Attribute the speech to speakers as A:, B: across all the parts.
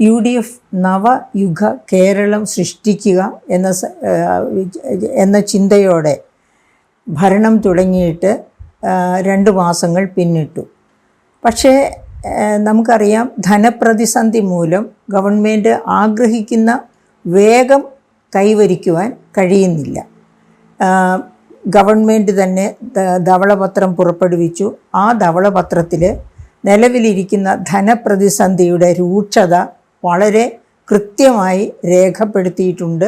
A: UDF നവയുഗ Keralam സൃഷ്ടിക്കുക എന്ന ചിന്തയോടെ ഭരണം തുടങ്ങിയിട്ട് 2 മാസങ്ങൾ പിന്നിട്ടു. പക്ഷേ നമുക്കറിയാം, ധനപ്രതിസന്ധി മൂലം ഗവൺമെൻറ് ആഗ്രഹിക്കുന്ന വേഗം കൈവരിക്കുവാൻ കഴിയുന്നില്ല. ഗവൺമെൻറ് തന്നെ ധവളപത്രം പുറപ്പെടുവിച്ചു. ആ ധവളപത്രത്തിൽ നിലവിലിരിക്കുന്ന ധനപ്രതിസന്ധിയുടെ രൂക്ഷത വളരെ കൃത്യമായി രേഖപ്പെടുത്തിയിട്ടുണ്ട്.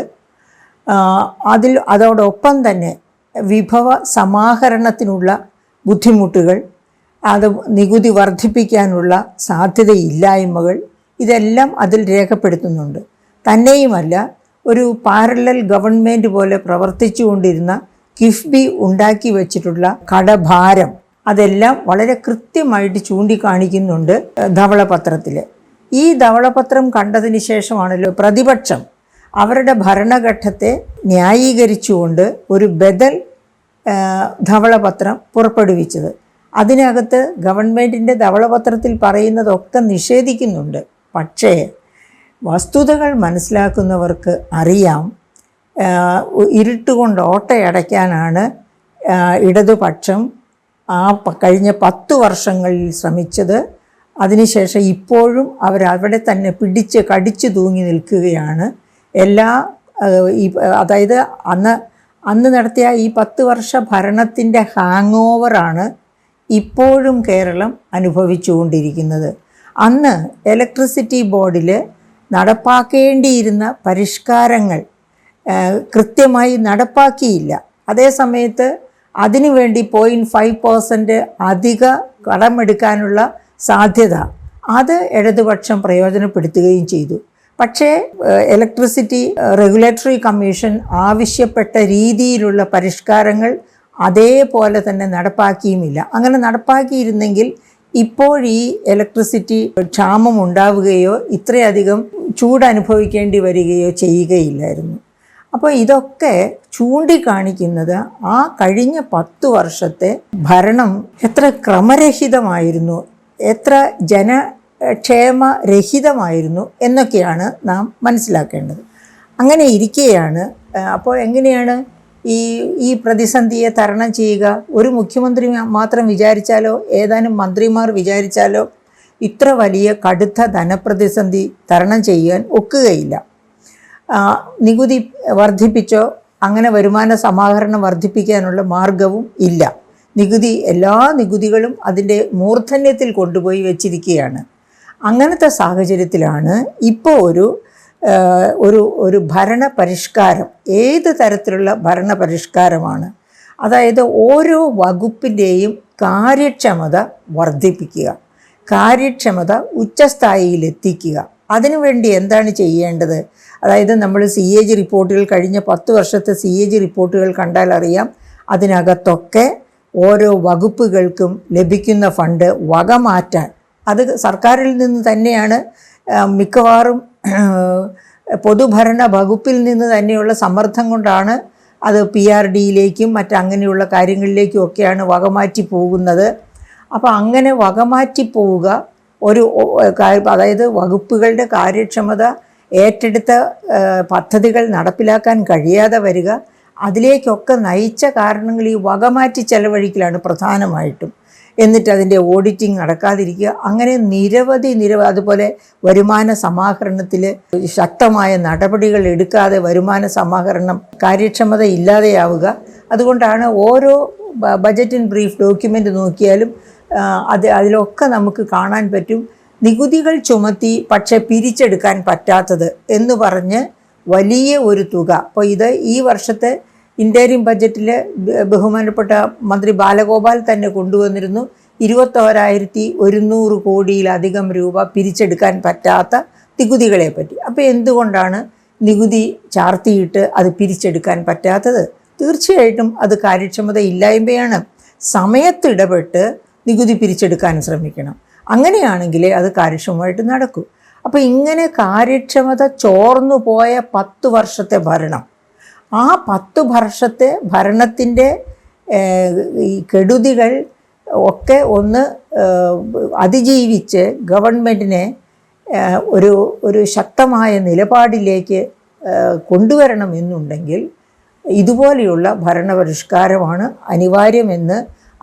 A: അതോടൊപ്പം തന്നെ വിഭവ സമാഹരണത്തിനുള്ള ബുദ്ധിമുട്ടുകൾ, അത് നികുതി വർദ്ധിപ്പിക്കാനുള്ള സാധ്യതയില്ലായ്മകൾ, ഇതെല്ലാം അതിൽ രേഖപ്പെടുത്തുന്നുണ്ട്. തന്നെയുമല്ല, ഒരു പാരലൽ ഗവൺമെൻറ് പോലെ പ്രവർത്തിച്ചു കൊണ്ടിരുന്ന കിഫ്ബി ഉണ്ടാക്കി വച്ചിട്ടുള്ള കടഭാരം, അതെല്ലാം വളരെ കൃത്യമായിട്ട് ചൂണ്ടിക്കാണിക്കുന്നുണ്ട് ധവളപത്രത്തിൽ. ഈ ധവളപത്രം കണ്ടതിന് ശേഷമാണല്ലോ പ്രതിപക്ഷം അവരുടെ ഭരണഘട്ടത്തെ ന്യായീകരിച്ചുകൊണ്ട് ഒരു ബദൽ ധവളപത്രം പുറപ്പെടുവിച്ചത്. അതിനകത്ത് ഗവൺമെൻറ്റിൻ്റെ ധവളപത്രത്തിൽ പറയുന്നതൊക്കെ നിഷേധിക്കുന്നുണ്ട്. പക്ഷേ വസ്തുതകൾ മനസ്സിലാക്കുന്നവർക്ക് അറിയാം, ഇരുട്ടുകൊണ്ട് ഓട്ടയടയ്ക്കാനാണ് ഇടതുപക്ഷം കഴിഞ്ഞ 10 വർഷങ്ങളിൽ ശ്രമിച്ചത്. അതിനുശേഷം ഇപ്പോഴും അവരവിടെ തന്നെ പിടിച്ച് കടിച്ചു തൂങ്ങി നിൽക്കുകയാണ്. അതായത് അന്ന് നടത്തിയ ഈ 10 വർഷ ഭരണത്തിൻ്റെ ഹാങ് ഓവറാണ് ഇപ്പോഴും കേരളം അനുഭവിച്ചുകൊണ്ടിരിക്കുന്നത്. അന്ന് ഇലക്ട്രിസിറ്റി ബോർഡിൽ നടപ്പാക്കേണ്ടിയിരുന്ന പരിഷ്കാരങ്ങൾ കൃത്യമായി നടപ്പാക്കിയില്ല. അതേസമയത്ത് അതിനുവേണ്ടി 0.5% അധിക കടമെടുക്കാനുള്ള സാധ്യത അത് ഇടതുപക്ഷം പ്രയോജനപ്പെടുത്തുകയും ചെയ്തു. പക്ഷേ ഇലക്ട്രിസിറ്റി റെഗുലേറ്ററി കമ്മീഷൻ ആവശ്യപ്പെട്ട രീതിയിലുള്ള പരിഷ്കാരങ്ങൾ അതേപോലെ തന്നെ നടപ്പാക്കിയുമില്ല. അങ്ങനെ നടപ്പാക്കിയിരുന്നെങ്കിൽ ഇപ്പോൾ ഈ ഇലക്ട്രിസിറ്റി ക്ഷാമം ഉണ്ടാവുകയോ ഇത്രയധികം ചൂടനുഭവിക്കേണ്ടി വരികയോ ചെയ്യുകയില്ലായിരുന്നു. അപ്പോൾ ഇതൊക്കെ ചൂണ്ടിക്കാണിക്കുന്നത് ആ കഴിഞ്ഞ 10 വർഷത്തെ ഭരണം എത്ര ക്രമരഹിതമായിരുന്നു, എത്ര ജനക്ഷേമരഹിതമായിരുന്നു എന്നൊക്കെയാണ് നാം മനസ്സിലാക്കേണ്ടത്. അങ്ങനെ ഇരിക്കെയാണ് അപ്പോൾ എങ്ങനെയാണ് ഈ പ്രതിസന്ധിയെ തരണം ചെയ്യുക? ഒരു മുഖ്യമന്ത്രി മാത്രം വിചാരിച്ചാലോ ഏതാനും മന്ത്രിമാർ വിചാരിച്ചാലോ ഇത്ര വലിയ കടുത്ത ധനപ്രതിസന്ധി തരണം ചെയ്യാൻ ഒക്കുകയില്ല. നികുതി വർദ്ധിപ്പിച്ചോ അങ്ങനെ വരുമാന സമാഹരണം വർദ്ധിപ്പിക്കാനുള്ള മാർഗവും ഇല്ല. എല്ലാ നികുതികളും അതിൻ്റെ മൂർധന്യത്തിൽ കൊണ്ടുപോയി വെച്ചിരിക്കുകയാണ്. അങ്ങനത്തെ സാഹചര്യത്തിലാണ് ഇപ്പോൾ ഒരു ഭരണപരിഷ്കാരം, ഏത് തരത്തിലുള്ള ഭരണപരിഷ്കാരമാണ്, അതായത് ഓരോ വകുപ്പിൻ്റെയും കാര്യക്ഷമത വർദ്ധിപ്പിക്കുക, കാര്യക്ഷമത ഉച്ചസ്ഥായിയിലെത്തിക്കുക. അതിനുവേണ്ടി എന്താണ് ചെയ്യേണ്ടത്? അതായത് നമ്മൾ CAG റിപ്പോർട്ടുകൾ, കഴിഞ്ഞ 10 വർഷത്തെ CAG റിപ്പോർട്ടുകൾ കണ്ടാൽ അറിയാം, അതിനകത്തൊക്കെ ഓരോ വകുപ്പുകൾക്കും ലഭിക്കുന്ന ഫണ്ട് വകമാറ്റാൻ അത് സർക്കാരിൽ നിന്ന് തന്നെയാണ്. മിക്കവാറും പൊതുഭരണ വകുപ്പിൽ നിന്ന് തന്നെയുള്ള സമ്മർദ്ദം കൊണ്ടാണ് അത് PRDയിലേക്കും മറ്റങ്ങനെയുള്ള കാര്യങ്ങളിലേക്കും ഒക്കെയാണ് വകമാറ്റി പോകുന്നത്. അപ്പോൾ അങ്ങനെ വകമാറ്റി പോവുക, അതായത് വകുപ്പുകളുടെ കാര്യക്ഷമത, ഏറ്റെടുത്ത പദ്ധതികൾ നടപ്പിലാക്കാൻ കഴിയാതെ വരിക, അതിലേക്കൊക്കെ നയിച്ച കാരണങ്ങൾ ഈ വകമാറ്റി ചെലവഴിക്കലാണ് പ്രധാനമായിട്ടും. എന്നിട്ട് അതിൻ്റെ ഓഡിറ്റിംഗ് നടക്കാതിരിക്കുക, അങ്ങനെ നിരവധി അതുപോലെ വരുമാന സമാഹരണത്തിൽ ശക്തമായ നടപടികൾ എടുക്കാതെ വരുമാന സമാഹരണം കാര്യക്ഷമത ഇല്ലാതെയാവുക. അതുകൊണ്ടാണ് ഓരോ ബജറ്റ് ഇൻ ബ്രീഫ് ഡോക്യുമെൻ്റ് നോക്കിയാലും അതിലൊക്കെ നമുക്ക് കാണാൻ പറ്റും, നികുതികൾ ചുമത്തി പക്ഷെ പിരിച്ചെടുക്കാൻ പറ്റാത്തത് എന്ന് പറഞ്ഞ് വലിയ ഒരു തുക. അപ്പോൾ ഈ വർഷത്തെ ഇൻ്റേരിയം ബജറ്റിൽ ബഹുമാനപ്പെട്ട മന്ത്രി ബാലഗോപാൽ തന്നെ കൊണ്ടുവന്നിരുന്നു 21,100 കോടിയിലധികം രൂപ പിരിച്ചെടുക്കാൻ പറ്റാത്ത നികുതികളെ പറ്റി. അപ്പോൾ എന്തുകൊണ്ടാണ് നികുതി ചാർത്തിയിട്ട് അത് പിരിച്ചെടുക്കാൻ പറ്റാത്തത്? തീർച്ചയായിട്ടും അത് കാര്യക്ഷമത ഇല്ലായ്മയാണ്. സമയത്തിടപെട്ട് നികുതി പിരിച്ചെടുക്കാൻ ശ്രമിക്കണം. അങ്ങനെയാണെങ്കിലേ അത് കാര്യക്ഷമമായിട്ട് നടക്കൂ. അപ്പോൾ ഇങ്ങനെ കാര്യക്ഷമത ചോർന്നു പോയ 10 വർഷത്തെ ഭരണം, ആ 10 വർഷത്തെ ഭരണത്തിൻ്റെ ഈ കെടുതികൾ ഒക്കെ ഒന്ന് അതിജീവിച്ച് ഗവൺമെൻറ്റിനെ ഒരു ഒരു ശക്തമായ നിലപാടിലേക്ക് കൊണ്ടുവരണമെന്നുണ്ടെങ്കിൽ ഇതുപോലെയുള്ള ഭരണപരിഷ്കാരമാണ് അനിവാര്യമെന്ന്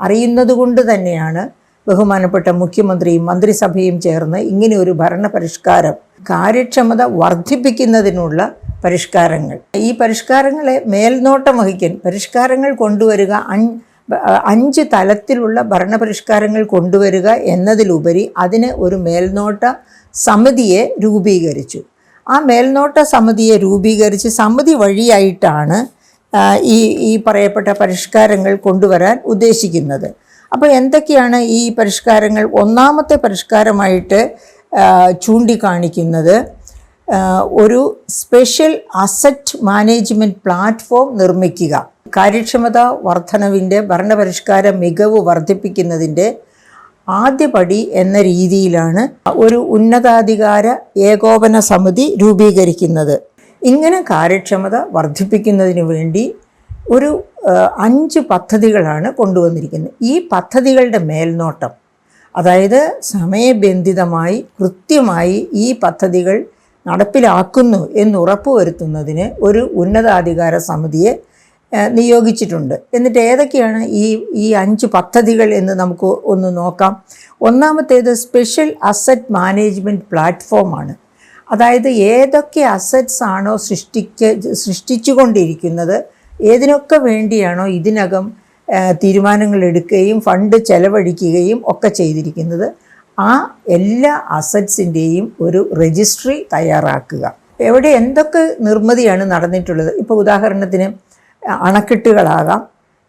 A: അറിയുന്നത് കൊണ്ട് തന്നെയാണ് ബഹുമാനപ്പെട്ട മുഖ്യമന്ത്രിയും മന്ത്രിസഭയും ചേർന്ന് ഇങ്ങനെ ഒരു ഭരണപരിഷ്കാരം, കാര്യക്ഷമത വർദ്ധിപ്പിക്കുന്നതിനുള്ള പരിഷ്കാരങ്ങൾ, ഈ പരിഷ്കാരങ്ങളെ മേൽനോട്ടം വഹിക്കാൻ പരിഷ്കാരങ്ങൾ കൊണ്ടുവരിക, 5 തലത്തിലുള്ള ഭരണപരിഷ്കാരങ്ങൾ കൊണ്ടുവരിക എന്നതിലുപരി അതിന് ഒരു മേൽനോട്ട സമിതിയെ രൂപീകരിച്ചു. ആ മേൽനോട്ട സമിതിയെ രൂപീകരിച്ച് സമിതി വഴിയായിട്ടാണ് ഈ പറയപ്പെട്ട പരിഷ്കാരങ്ങൾ കൊണ്ടുവരാൻ ഉദ്ദേശിക്കുന്നത്. അപ്പോൾ എന്തൊക്കെയാണ് ഈ പരിഷ്കാരങ്ങൾ? ഒന്നാമത്തെ പരിഷ്കാരമായിട്ട് ചൂണ്ടിക്കാണിക്കുന്നത് ഒരു സ്പെഷ്യൽ അസറ്റ് മാനേജ്മെൻറ്റ് പ്ലാറ്റ്ഫോം നിർമ്മിക്കുക. കാര്യക്ഷമത വർധനവിൻ്റെ ഭരണപരിഷ്കാര മികവ് വർദ്ധിപ്പിക്കുന്നതിൻ്റെ ആദ്യപടി എന്ന രീതിയിലാണ് ഒരു ഉന്നതാധികാര ഏകോപന സമിതി രൂപീകരിക്കുന്നത്. ഇങ്ങനെ കാര്യക്ഷമത വർദ്ധിപ്പിക്കുന്നതിന് വേണ്ടി ഒരു 5 പദ്ധതികളാണ് കൊണ്ടുവന്നിരിക്കുന്നത്. ഈ പദ്ധതികളുടെ മേൽനോട്ടം, അതായത് സമയബന്ധിതമായി കൃത്യമായി ഈ പദ്ധതികൾ നടപ്പിലാക്കുന്നു എന്നുറപ്പുവരുത്തുന്നതിന് ഒരു ഉന്നതാധികാര സമിതിയെ നിയോഗിച്ചിട്ടുണ്ട്. എന്നിട്ട് ഏതൊക്കെയാണ് ഈ 5 പദ്ധതികൾ എന്ന് നമുക്ക് ഒന്ന് നോക്കാം. ഒന്നാമത്തേത് സ്പെഷ്യൽ അസറ്റ് മാനേജ്മെൻറ്റ് പ്ലാറ്റ്ഫോമാണ്. അതായത് ഏതൊക്കെ അസറ്റ്സ് ആണോ സൃഷ്ടിച്ചുകൊണ്ടിരിക്കുന്നത്, ഏതിനൊക്കെ വേണ്ടിയാണോ ഇതിനകം തീരുമാനങ്ങൾ എടുക്കുകയും ഫണ്ട് ചെലവഴിക്കുകയും ഒക്കെ ചെയ്തിരിക്കുന്നത്, ആ എല്ലാ അസറ്റ്സിൻ്റെയും ഒരു രജിസ്ട്രി തയ്യാറാക്കുക. എവിടെ എന്തൊക്കെ നിർമ്മിതിയാണ് നടന്നിട്ടുള്ളത്, ഇപ്പോൾ ഉദാഹരണത്തിന് അണക്കെട്ടുകളാകാം,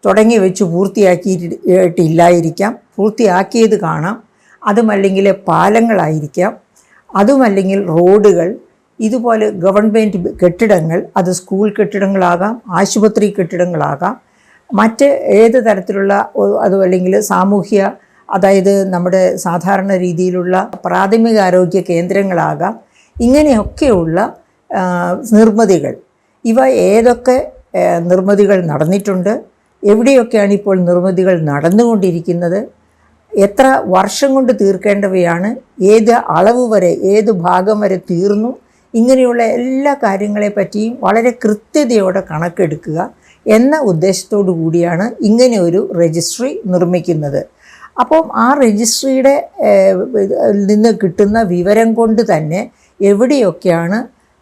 A: തുടങ്ങി വെച്ച് പൂർത്തിയാക്കിയിട്ടില്ലായിരിക്കാം, പൂർത്തിയാക്കിയത് കാണാം. അതുമല്ലെങ്കിൽ പാലങ്ങളായിരിക്കാം, അതുമല്ലെങ്കിൽ റോഡുകൾ, ഇതുപോലെ ഗവൺമെൻറ് കെട്ടിടങ്ങൾ, അത് സ്കൂൾ കെട്ടിടങ്ങളാകാം, ആശുപത്രി കെട്ടിടങ്ങളാകാം, മറ്റ് ഏത് തരത്തിലുള്ള അതുമല്ലെങ്കിൽ സാമൂഹ്യ, അതായത് നമ്മുടെ സാധാരണ രീതിയിലുള്ള പ്രാഥമികാരോഗ്യ കേന്ദ്രങ്ങളാകാം. ഇങ്ങനെയൊക്കെയുള്ള നിർമ്മിതികൾ, ഇവ ഏതൊക്കെ നിർമ്മിതികൾ നടന്നിട്ടുണ്ട്, എവിടെയൊക്കെയാണ് ഇപ്പോൾ നിർമ്മിതികൾ നടന്നുകൊണ്ടിരിക്കുന്നത്, എത്ര വർഷം കൊണ്ട് തീർക്കേണ്ടവയാണ്, ഏത് അളവ് വരെ ഏത് ഭാഗം വരെ തീർന്നു, ഇങ്ങനെയുള്ള എല്ലാ കാര്യങ്ങളെ പറ്റിയും വളരെ കൃത്യതയോടെ കണക്കെടുക്കുക എന്ന ഉദ്ദേശത്തോടു കൂടിയാണ് ഇങ്ങനെ ഒരു രജിസ്ട്രി നിർമ്മിക്കുന്നത്. അപ്പം ആ രജിസ്ട്രിയുടെ നിന്ന് കിട്ടുന്ന വിവരം കൊണ്ട് തന്നെ എവിടെയൊക്കെയാണ്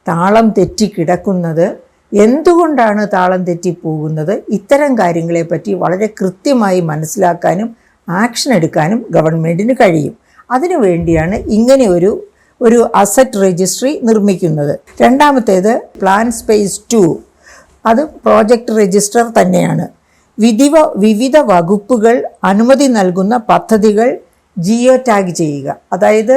A: താളം തെറ്റിക്കിടക്കുന്നത്, എന്തുകൊണ്ടാണ് താളം തെറ്റിപ്പോകുന്നത്, ഇത്തരം കാര്യങ്ങളെപ്പറ്റി വളരെ കൃത്യമായി മനസ്സിലാക്കാനും ആക്ഷൻ എടുക്കാനും ഗവൺമെൻറ്റിന് കഴിയും. അതിനുവേണ്ടിയാണ് ഇങ്ങനെ ഒരു അസറ്റ് രജിസ്ട്രി നിർമ്മിക്കുന്നത്. രണ്ടാമത്തേത് പ്ലാൻ സ്പേസ് 2, അത് പ്രോജക്റ്റ് രജിസ്റ്റർ തന്നെയാണ്. വിവിധ വകുപ്പുകൾ അനുമതി നൽകുന്ന പദ്ധതികൾ ജിയോ ടാഗ് ചെയ്യുക. അതായത്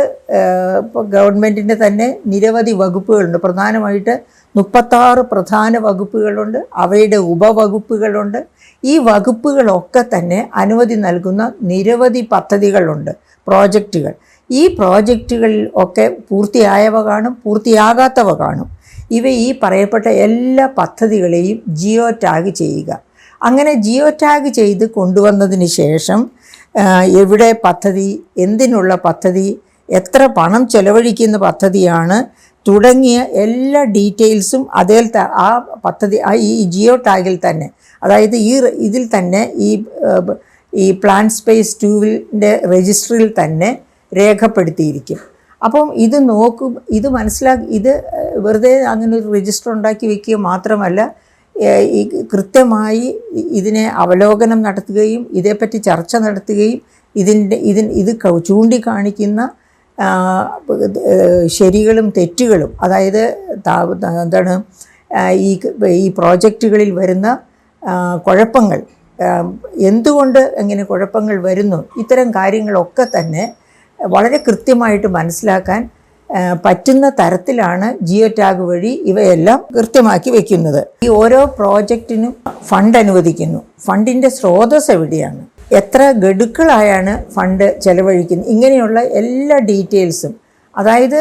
A: ഇപ്പോൾ ഗവൺമെൻറ്റിൻ്റെ തന്നെ നിരവധി വകുപ്പുകളുണ്ട്, പ്രധാനമായിട്ട് 36 പ്രധാന വകുപ്പുകളുണ്ട്, അവയുടെ ഉപവകുപ്പുകളുണ്ട്. ഈ വകുപ്പുകളൊക്കെ തന്നെ അനുമതി നൽകുന്ന നിരവധി പദ്ധതികളുണ്ട്, പ്രോജക്റ്റുകൾ. ഈ പ്രോജക്റ്റുകളിൽ ഒക്കെ പൂർത്തിയായവ കാണും, പൂർത്തിയാകാത്തവ കാണും. ഈ പറയപ്പെട്ട എല്ലാ പദ്ധതികളെയും ജിയോ ടാഗ് ചെയ്യുക. അങ്ങനെ ജിയോ ടാഗ് ചെയ്ത് കൊണ്ടുവന്നതിന് ശേഷം എവിടെ പദ്ധതി, എന്തിനുള്ള പദ്ധതി, എത്ര പണം ചെലവഴിക്കുന്ന പദ്ധതിയാണ് തുടങ്ങിയ എല്ലാ ഡീറ്റെയിൽസും ആ പദ്ധതി ഈ ജിയോ ടാഗിൽ തന്നെ, അതായത് ഇതിൽ തന്നെ ഈ പ്ലാൻ സ്പേസ് 2-ൻ്റെ രജിസ്ട്രിയിൽ തന്നെ രേഖപ്പെടുത്തിയിരിക്കും. അപ്പം ഇത് ഇത് വെറുതെ അങ്ങനെ ഒരു രജിസ്റ്റർ ഉണ്ടാക്കി വയ്ക്കുക മാത്രമല്ല, ഈ കൃത്യമായി ഇതിനെ അവലോകനം നടത്തുകയും ഇതേപ്പറ്റി ചർച്ച നടത്തുകയും ഇത് ചൂണ്ടിക്കാണിക്കുന്ന ശരികളും തെറ്റുകളും, അതായത് എന്താണ് ഈ പ്രോജക്റ്റുകളിൽ വരുന്ന കുഴപ്പങ്ങൾ, എന്തുകൊണ്ട് എങ്ങനെ കുഴപ്പങ്ങൾ വരുന്നു, ഇത്തരം കാര്യങ്ങളൊക്കെ തന്നെ വളരെ കൃത്യമായിട്ട് മനസ്സിലാക്കാൻ പറ്റുന്ന തരത്തിലാണ് ജിയോ ടാഗ് വഴി ഇവയെല്ലാം കൃത്യമാക്കി വയ്ക്കുന്നത്. ഈ ഓരോ പ്രോജക്റ്റിനും ഫണ്ട് അനുവദിക്കുന്നു, ഫണ്ടിൻ്റെ സ്രോതസ് എവിടെയാണ്, എത്ര ഗഡുക്കളായാണ് ഫണ്ട് ചെലവഴിക്കുന്നത്, ഇങ്ങനെയുള്ള എല്ലാ ഡീറ്റെയിൽസും, അതായത്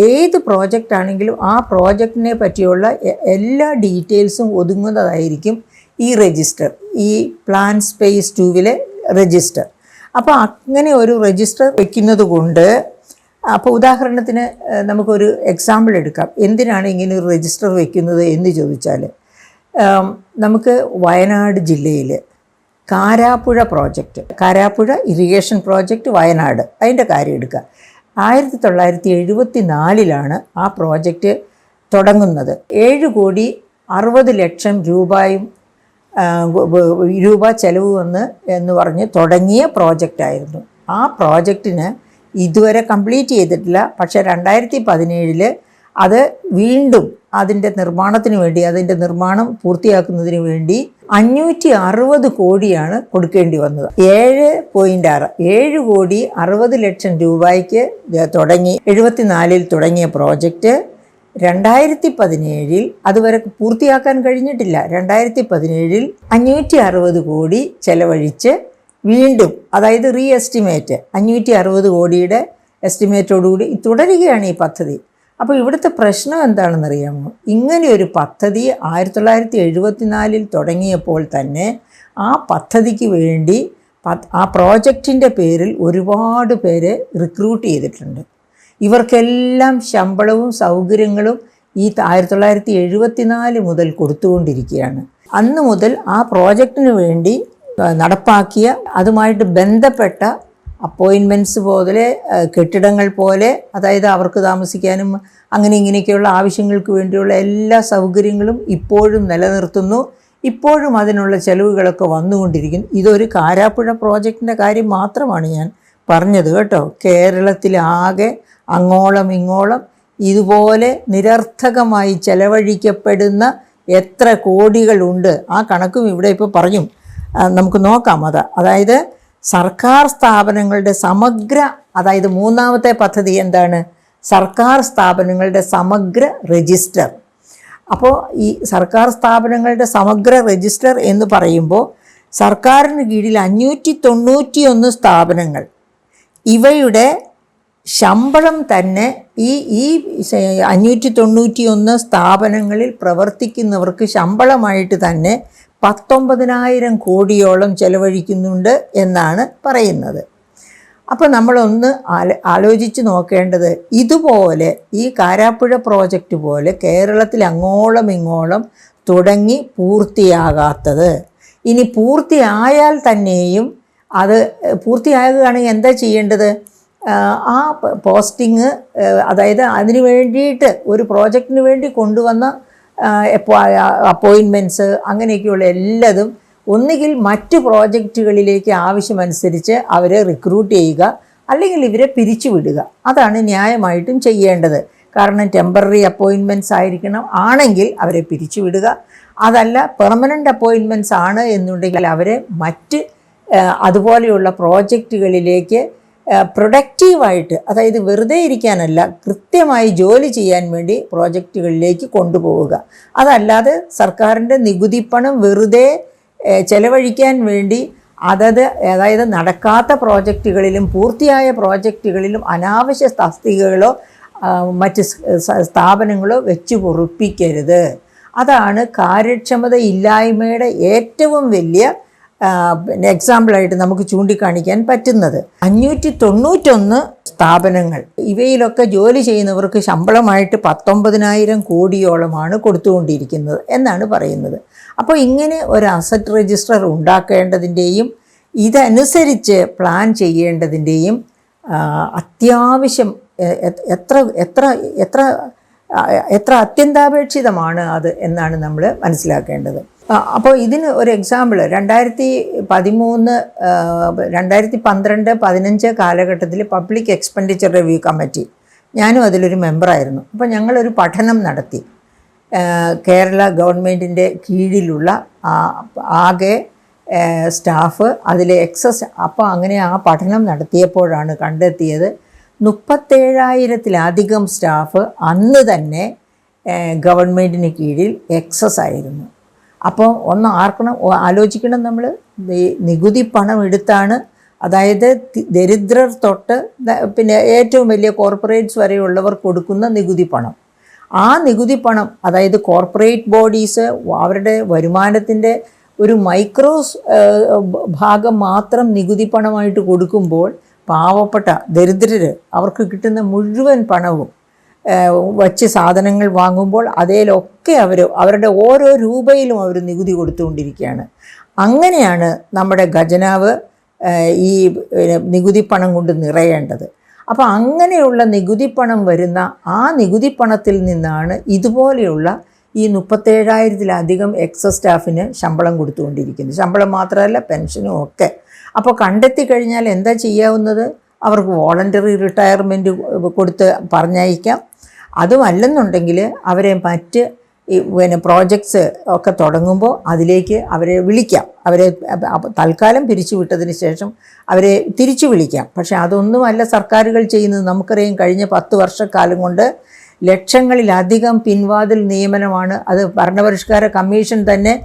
A: ഏത് പ്രോജക്റ്റ് ആണെങ്കിലും ആ പ്രോജക്റ്റിനെ പറ്റിയുള്ള എല്ലാ ഡീറ്റെയിൽസും ഒതുങ്ങുന്നതായിരിക്കും ഈ രജിസ്റ്റർ, ഈ പ്ലാൻ സ്പേസ് 2-ലെ രജിസ്റ്റർ. അപ്പോൾ അങ്ങനെ ഒരു രജിസ്റ്റർ വയ്ക്കുന്നത് കൊണ്ട് അപ്പോൾ ഉദാഹരണത്തിന് നമുക്കൊരു എക്സാമ്പിൾ എടുക്കാം. എന്തിനാണ് ഇങ്ങനെ ഒരു രജിസ്റ്റർ വയ്ക്കുന്നത് എന്ന് ചോദിച്ചാൽ, നമുക്ക് വയനാട് ജില്ലയിൽ Karapuzha project, Karapuzha irrigation project Wayanad, അതിൻ്റെ കാര്യം എടുക്കുക. 1974 ആ പ്രോജക്റ്റ് തുടങ്ങുന്നത്. 7,60,00,000 രൂപ ചെലവ് എന്ന് പറഞ്ഞ് തുടങ്ങിയ പ്രോജക്റ്റായിരുന്നു. ആ പ്രോജക്റ്റിന് ഇതുവരെ കംപ്ലീറ്റ് ചെയ്തിട്ടില്ല. പക്ഷേ 2017 അത് വീണ്ടും അതിൻ്റെ നിർമ്മാണത്തിന് വേണ്ടി, അതിൻ്റെ നിർമ്മാണം പൂർത്തിയാക്കുന്നതിന് വേണ്ടി 560 കോടിയാണ് കൊടുക്കേണ്ടി വന്നത്. 7,60,00,000 രൂപയ്ക്ക് തുടങ്ങി 74 തുടങ്ങിയ പ്രോജക്റ്റ് 2017 അതുവരെ പൂർത്തിയാക്കാൻ കഴിഞ്ഞിട്ടില്ല. 2017 560 കോടി ചെലവഴിച്ച് വീണ്ടും, അതായത് റീ എസ്റ്റിമേറ്റ് 560 കോടിയുടെ എസ്റ്റിമേറ്റോടുകൂടി തുടരുകയാണ് ഈ പദ്ധതി. അപ്പോൾ ഇവിടുത്തെ പ്രശ്നം എന്താണെന്നറിയാമോ? ഇങ്ങനെയൊരു പദ്ധതി 1974 തുടങ്ങിയപ്പോൾ തന്നെ ആ പദ്ധതിക്ക് വേണ്ടി ആ പ്രോജക്റ്റിൻ്റെ പേരിൽ ഒരുപാട് പേര് റിക്രൂട്ട് ചെയ്തിട്ടുണ്ട്. ഇവർക്കെല്ലാം ശമ്പളവും സൗകര്യങ്ങളും ഈ 1974 മുതൽ കൊടുത്തുകൊണ്ടിരിക്കുകയാണ്. അന്ന് മുതൽ ആ പ്രോജക്റ്റിന് വേണ്ടി നടപ്പാക്കിയ അതുമായിട്ട് ബന്ധപ്പെട്ട അപ്പോയിൻമെൻറ്റ്സ് പോലെ, കെട്ടിടങ്ങൾ പോലെ, അതായത് അവർക്ക് താമസിക്കാനും അങ്ങനെ ഇങ്ങനെയൊക്കെയുള്ള ആവശ്യങ്ങൾക്ക് വേണ്ടിയുള്ള എല്ലാ സൗകര്യങ്ങളും ഇപ്പോഴും നിലനിർത്തുന്നു. ഇപ്പോഴും അതിനുള്ള ചെലവുകളൊക്കെ വന്നുകൊണ്ടിരിക്കുന്നു. ഇതൊരു കാരാപ്പുഴ പ്രോജക്റ്റിൻ്റെ കാര്യം മാത്രമാണ് ഞാൻ പറഞ്ഞത് കേട്ടോ. കേരളത്തിലാകെ അങ്ങോളം ഇങ്ങോളം ഇതുപോലെ നിരർത്ഥകമായി ചെലവഴിക്കപ്പെടുന്ന എത്ര കോടികളുണ്ട്, ആ കണക്കും ഇവിടെ ഇപ്പോൾ പറഞ്ഞു. നമുക്ക് നോക്കാം. അതായത് സർക്കാർ സ്ഥാപനങ്ങളുടെ സമഗ്ര, അതായത് മൂന്നാമത്തെ പദ്ധതി എന്താണ്? സർക്കാർ സ്ഥാപനങ്ങളുടെ സമഗ്ര രജിസ്റ്റർ. അപ്പോൾ ഈ സർക്കാർ സ്ഥാപനങ്ങളുടെ സമഗ്ര രജിസ്റ്റർ എന്ന് പറയുമ്പോൾ സർക്കാരിന് കീഴിൽ 591 സ്ഥാപനങ്ങൾ, ഇവയുടെ ശമ്പളം തന്നെ ഈ 591 സ്ഥാപനങ്ങളിൽ പ്രവർത്തിക്കുന്നവർക്ക് ശമ്പളമായിട്ട് തന്നെ 19,000 കോടിയോളം ചെലവഴിക്കുന്നുണ്ട് എന്നാണ് പറയുന്നത്. അപ്പോൾ നമ്മളൊന്ന് ആലോചിച്ച് നോക്കേണ്ടത്, ഇതുപോലെ ഈ കാരാപ്പുഴ പ്രോജക്റ്റ് പോലെ കേരളത്തിൽ അങ്ങോളം ഇങ്ങോളം തുടങ്ങി പൂർത്തിയാകാത്തത്, ഇനി പൂർത്തിയായാൽ തന്നെയും അത് പൂർത്തിയാകുകയാണെങ്കിൽ എന്താ ചെയ്യേണ്ടത്? ആ പോസ്റ്റിങ്, അതായത് അതിന് വേണ്ടിയിട്ട് ഒരു പ്രോജക്റ്റിന് വേണ്ടി കൊണ്ടുവന്ന അപ്പോയിൻമെൻറ്റ്സ് അങ്ങനെയൊക്കെയുള്ള എല്ലാതും ഒന്നുകിൽ മറ്റ് പ്രോജക്റ്റുകളിലേക്ക് ആവശ്യമനുസരിച്ച് അവരെ റിക്രൂട്ട് ചെയ്യുക, അല്ലെങ്കിൽ ഇവരെ പിരിച്ചുവിടുക. അതാണ് ന്യായമായിട്ടും ചെയ്യേണ്ടത്. കാരണം ടെമ്പററി അപ്പോയിൻമെൻറ്റ്സ് ആണെങ്കിൽ അവരെ പിരിച്ചുവിടുക. അതല്ല പെർമനൻ്റ് അപ്പോയിൻമെൻറ്റ്സ് ആണ് എന്നുണ്ടെങ്കിൽ അവരെ മറ്റ് അതുപോലെയുള്ള പ്രോജക്റ്റുകളിലേക്ക് പ്രൊഡക്റ്റീവായിട്ട്, അതായത് വെറുതെ ഇരിക്കാനല്ല, കൃത്യമായി ജോലി ചെയ്യാൻ വേണ്ടി പ്രോജക്റ്റുകളിലേക്ക് കൊണ്ടുപോവുക. അതല്ലാതെ സർക്കാരിൻ്റെ നികുതി പണം വെറുതെ ചെലവഴിക്കാൻ വേണ്ടി അതായത് നടക്കാത്ത പ്രോജക്റ്റുകളിലും പൂർത്തിയായ പ്രോജക്റ്റുകളിലും അനാവശ്യ തസ്തികകളോ മറ്റ് സ്ഥാപനങ്ങളോ വെച്ച് പൊറുപ്പിക്കരുത്. അതാണ് കാര്യക്ഷമത ഇല്ലായ്മയുടെ ഏറ്റവും വലിയ എക്സാമ്പിളായിട്ട് നമുക്ക് ചൂണ്ടിക്കാണിക്കാൻ പറ്റുന്നത്. 591 സ്ഥാപനങ്ങൾ, ഇവയിലൊക്കെ ജോലി ചെയ്യുന്നവർക്ക് ശമ്പളമായിട്ട് 19,000 കോടിയോളമാണ് കൊടുത്തുകൊണ്ടിരിക്കുന്നത് എന്നാണ് പറയുന്നത്. അപ്പോൾ ഇങ്ങനെ ഒരു അസറ്റ് രജിസ്റ്റർ ഉണ്ടാക്കേണ്ടതിൻ്റെയും ഇതനുസരിച്ച് പ്ലാൻ ചെയ്യേണ്ടതിൻ്റെയും അത്യാവശ്യം എത്ര എത്ര എത്ര എത്ര അത്യന്താപേക്ഷിതമാണ് അത് എന്നാണ് നമ്മൾ മനസ്സിലാക്കേണ്ടത്. അപ്പോൾ ഇതിന് ഒരു എക്സാമ്പിൾ 2013, 2012, 2015 കാലഘട്ടത്തിൽ പബ്ലിക് എക്സ്പെൻഡിച്ചർ റിവ്യൂ കമ്മിറ്റി, ഞാനും അതിലൊരു മെമ്പറായിരുന്നു. അപ്പോൾ ഞങ്ങളൊരു പഠനം നടത്തി. കേരള ഗവൺമെൻറ്റിൻ്റെ കീഴിലുള്ള ആകെ സ്റ്റാഫ്, അതിലെ എക്സസ്. അപ്പോൾ അങ്ങനെ ആ പഠനം നടത്തിയപ്പോഴാണ് കണ്ടെത്തിയത് 37,000-ലധികം സ്റ്റാഫ് അന്ന് തന്നെ ഗവൺമെൻറ്റിന് കീഴിൽ എക്സസ് ആയിരുന്നു. അപ്പോൾ ഒന്ന് ആലോചിക്കണം, നമ്മൾ നികുതി പണം എടുത്താണ്, അതായത് ദരിദ്രർ തൊട്ട് പിന്നെ ഏറ്റവും വലിയ കോർപ്പറേറ്റ്സ് വരെയുള്ളവർ കൊടുക്കുന്ന നികുതി പണം, ആ നികുതി പണം, അതായത് കോർപ്പറേറ്റ് ബോഡീസ് അവരുടെ വരുമാനത്തിൻ്റെ ഒരു മൈക്രോ ഭാഗം മാത്രം നികുതി പണമായിട്ട് കൊടുക്കുമ്പോൾ പാവപ്പെട്ട ദരിദ്രർ അവർക്ക് കിട്ടുന്ന മുഴുവൻ പണവും വച്ച് സാധനങ്ങൾ വാങ്ങുമ്പോൾ അതിലൊക്കെ അവരുടെ ഓരോ രൂപയിലും അവർ നികുതി കൊടുത്തുകൊണ്ടിരിക്കുകയാണ്. അങ്ങനെയാണ് നമ്മുടെ ഖജനാവ് ഈ നികുതി പണം കൊണ്ട് നിറയേണ്ടത്. അപ്പോൾ അങ്ങനെയുള്ള നികുതി പണം വരുന്ന ആ നികുതി പണത്തിൽ നിന്നാണ് ഇതുപോലെയുള്ള ഈ 37,000-ലധികം എക്സസ് സ്റ്റാഫിന് ശമ്പളം കൊടുത്തുകൊണ്ടിരിക്കുന്നത്. ശമ്പളം മാത്രമല്ല, പെൻഷനും ഒക്കെ. അപ്പോൾ കണ്ടെത്തി കഴിഞ്ഞാൽ എന്താ ചെയ്യാവുന്നത്? അവർക്ക് വോളണ്ടറി റിട്ടയർമെൻറ്റ് കൊടുത്ത് പറഞ്ഞയക്കാം. അതുമല്ലെന്നുണ്ടെങ്കിൽ അവരെ മറ്റ് പ്രോജക്ട്സ് ഒക്കെ തുടങ്ങുമ്പോൾ അതിലേക്ക് അവരെ വിളിക്കാം. അവരെ തൽക്കാലം പിരിച്ചു വിട്ടതിന് ശേഷം അവരെ തിരിച്ചു വിളിക്കാം. പക്ഷേ അതൊന്നുമല്ല സർക്കാരുകൾ ചെയ്യുന്നത്. നമുക്കറിയാം, കഴിഞ്ഞ 10 വർഷക്കാലം കൊണ്ട് ലക്ഷങ്ങളിലധികം പിൻവാതിൽ നിയമനമാണ്. അത് ഭരണപരിഷ്കാര കമ്മീഷൻ തന്നെ